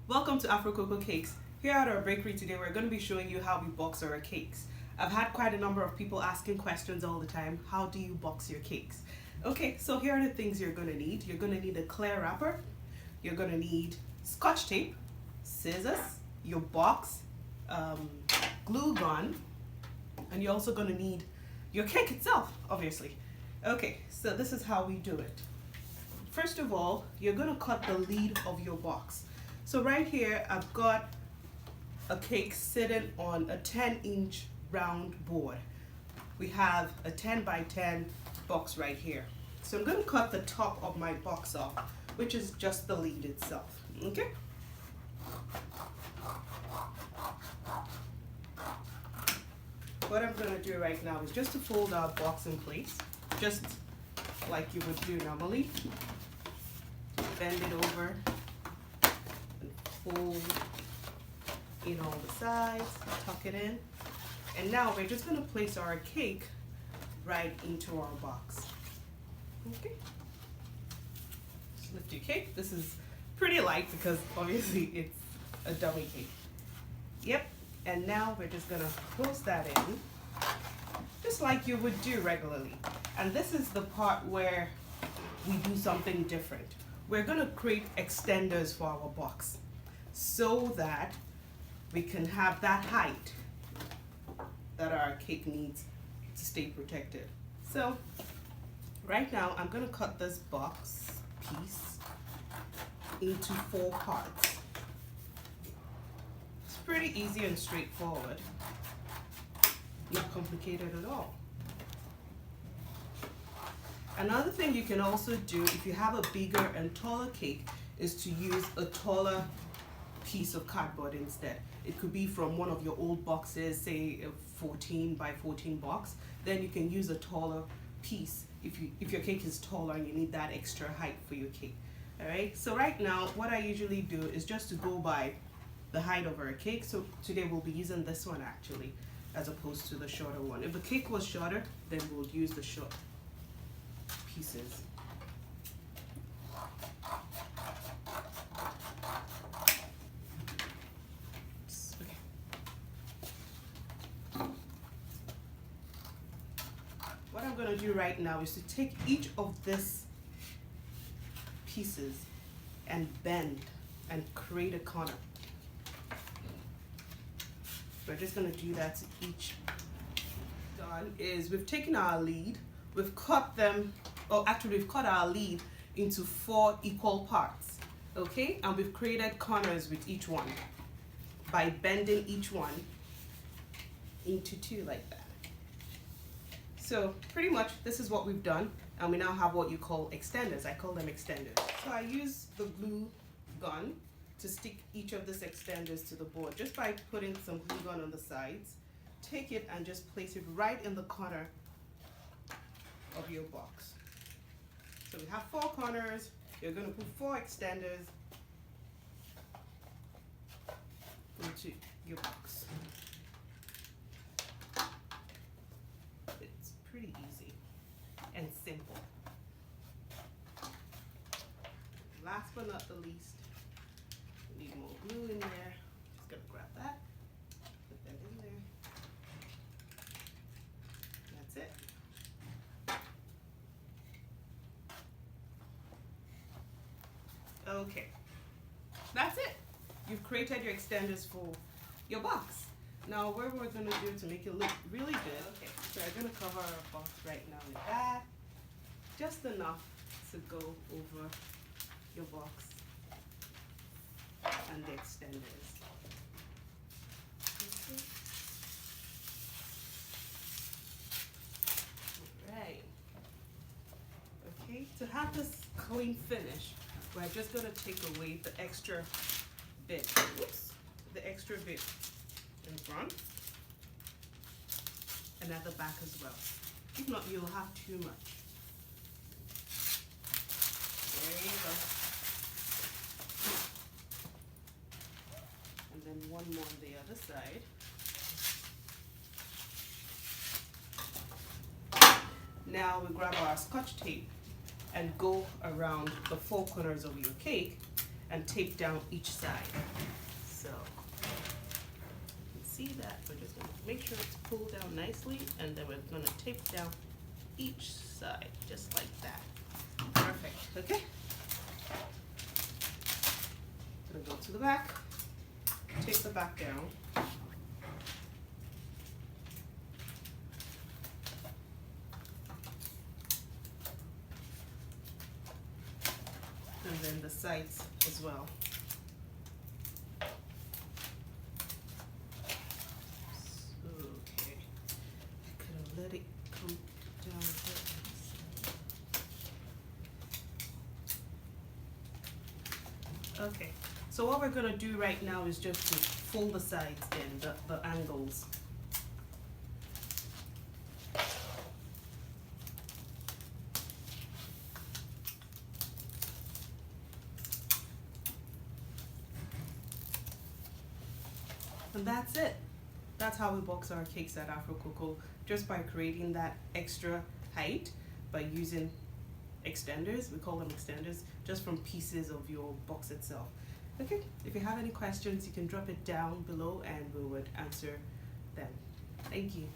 Welcome to AfroCoco Cakes. Here at our bakery today, we're going to be showing you how we box our cakes. I've had quite a number of people asking questions all the time. How do you box your cakes? Okay, so here are the things you're going to need. You're going to need a clear wrapper. You're going to need scotch tape, scissors, your box, glue gun, and you're also going to need your cake itself, obviously. Okay, so this is how we do it. First of all, you're going to cut the lid of your box. So right here, I've got a cake sitting on a 10-inch round board. We have a 10 by 10 box right here. So I'm going to cut the top of my box off, which is just the lid itself. Okay? What I'm going to do right now is just to fold our box in place, just like you would do normally. Bend it over and fold in all the sides, tuck it in. And now we're just going to place our cake right into our box. Okay. Just lift your cake. This is pretty light because obviously it's a dummy cake. Yep. And now we're just going to close that in, just like you would do regularly. And this is the part where we do something different. We're going to create extenders for our box so that we can have that height that our cake needs to stay protected. So right now I'm going to cut this box piece into 4 parts. It's pretty easy and straightforward, not complicated at all. Another thing you can also do if you have a bigger and taller cake is to use a taller piece of cardboard instead. It could be from one of your old boxes, say a 14 by 14 box. Then you can use a taller piece if your cake is taller and you need that extra height for your cake. Alright, so right now what I usually do is just to go by the height of our cake. So today we'll be using this one actually as opposed to the shorter one. If the cake was shorter, then we'll use the short pieces. Okay. What I'm going to do right now is to take each of these pieces and bend and create a corner. We're just going to do that to each. Done is we've taken our lead, we've cut them, or actually we've cut our lead into 4 equal parts, okay? And we've created corners with each one by bending each one into 2 like that. So pretty much this is what we've done, and we now have what you call extenders. I call them extenders. So I use the glue gun to stick each of these extenders to the board just by putting some glue gun on the sides. Take it and just place it right in the corner of your box. So we have 4 corners. You're going to put 4 extenders into your box. It's pretty easy and simple. Last but not the least, we need more glue in there. Just gonna grab that, put that in there. That's it. Okay, that's it. You've created your extenders for your box. Now what we're going to do to make it look really good, okay, so we're going to cover our box right now with that. Just enough to go over your box and the extenders. Alright. Okay, to have this clean finish, we're just going to take away the extra bit. Oops, the extra bit in front and at the back as well. If not, you'll have too much. There you go. And then one more on the other side. Now we grab our scotch tape and go around the 4 corners of your cake and tape down each side. So you can see that we're just going to make sure it's pulled down nicely, and then we're going to tape down each side just like that. Perfect. Okay. Gonna go to the back, take the back down. And then the sides as well. Okay, I could have let it come down here. Okay, so what we're gonna do right now is just to fold the sides in, the angles. And that's it. That's how we box our cakes at AfroCoco, just by creating that extra height by using extenders. We call them extenders, just from pieces of your box itself. Okay, if you have any questions, you can drop it down below and we would answer them. Thank you.